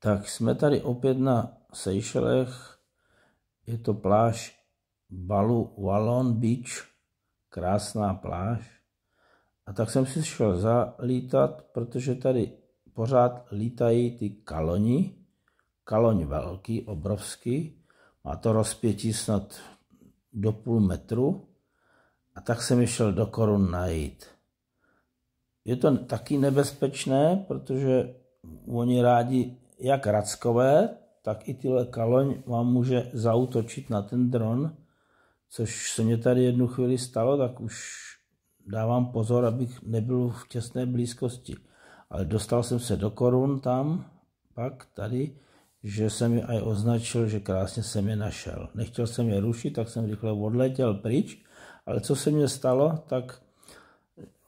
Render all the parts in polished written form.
Tak jsme tady opět na Seychelech, je to pláž Vallon Beach, krásná pláž. A tak jsem si šel zalítat, protože tady pořád lítají ty kaloni, kaloň velký, obrovský, má to rozpětí snad do půl metru, a tak jsem je šel do korun najít. Je to taky nebezpečné, protože oni rádi jak rackové, tak i tyhle kaloň vám může zaútočit na ten dron, což se mě tady jednu chvíli stalo, tak už dávám pozor, abych nebyl v těsné blízkosti. Ale dostal jsem se do korun tam, pak tady, že jsem je aj označil, že krásně jsem je našel. Nechtěl jsem je rušit, tak jsem rychle odletěl pryč, ale co se mně stalo, tak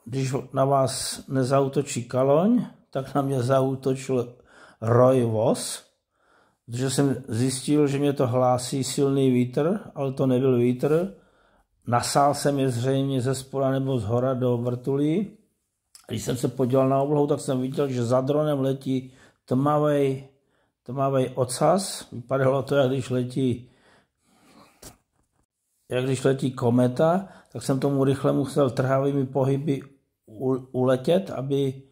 když na vás nezautočí kaloň, tak na mě zaútočil roj vos, protože jsem zjistil, že mě to hlásí silný vítr, ale to nebyl vítr. Nasál jsem je zřejmě ze spoda nebo z hora do vrtulí. Když jsem se podíval na oblohu, tak jsem viděl, že za dronem letí tmavý ocas. Vypadalo to, jak když letí kometa, tak jsem tomu rychle musel trhavými pohyby uletět, aby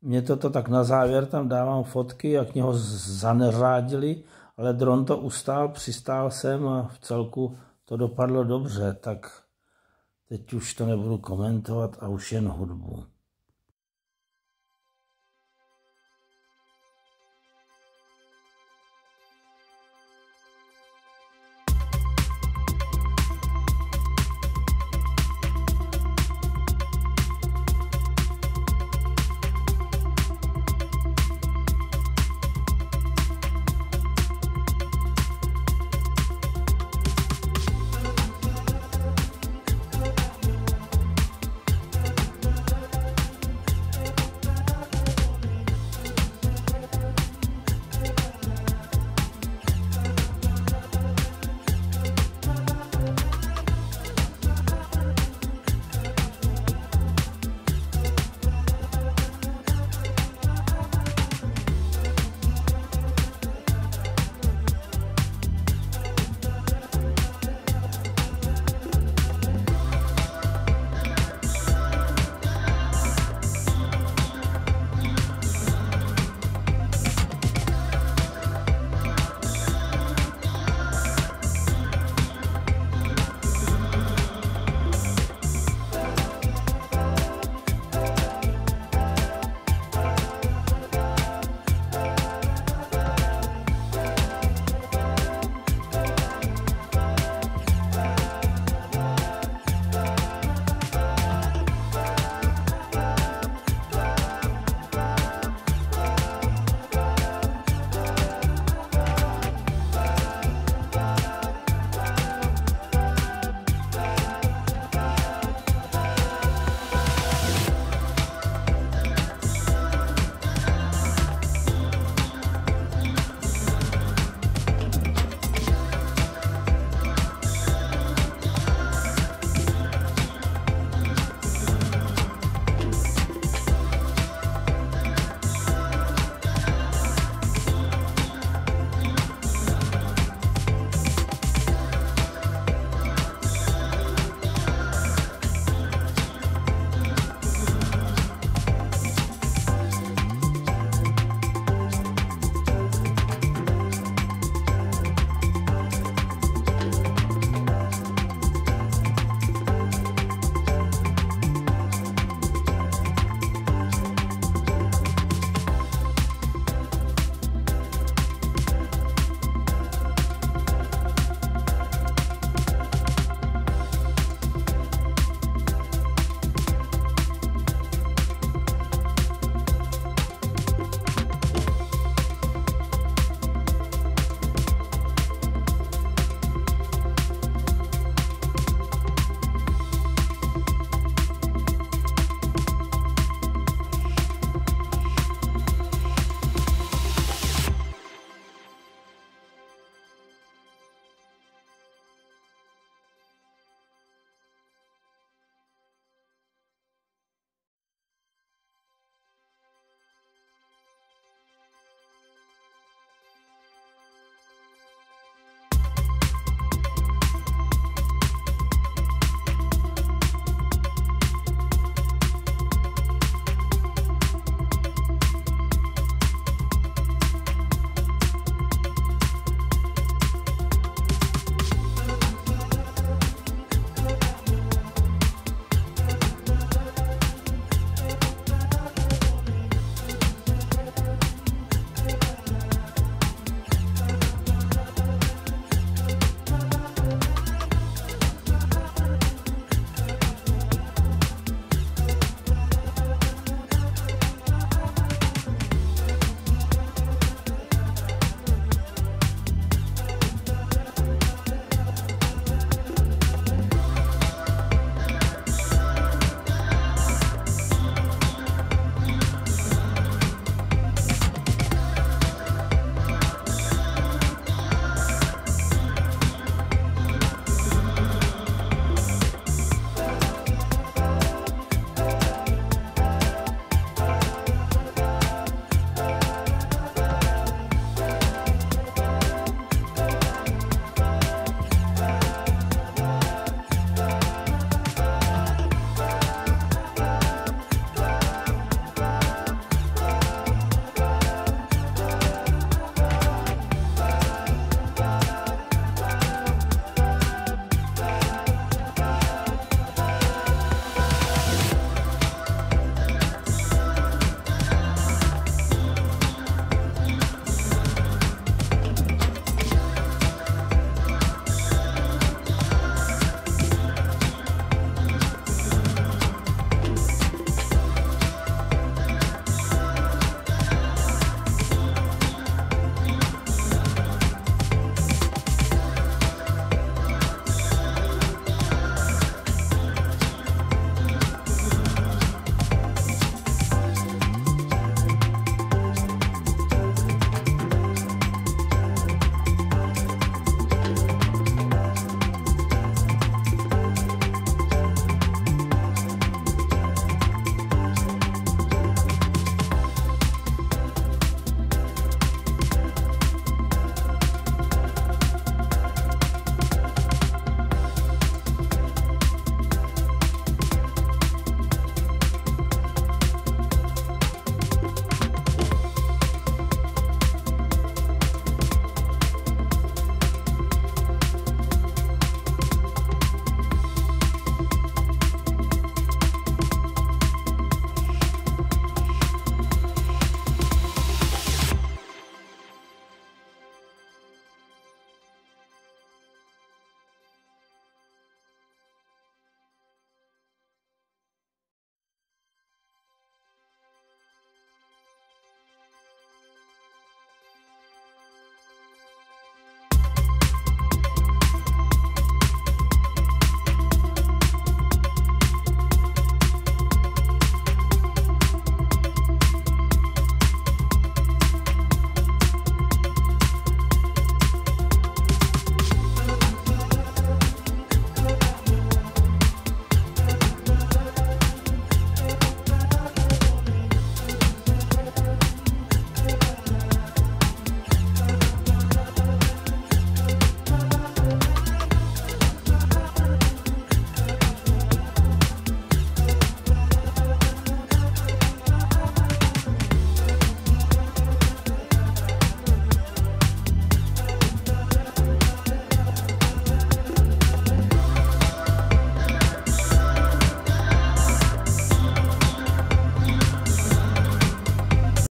mě toto tak na závěr tam dávám fotky, jak mě ho zaneřádili, ale dron to ustál, přistál jsem a v celku to dopadlo dobře, tak teď už to nebudu komentovat a už jen hudbu.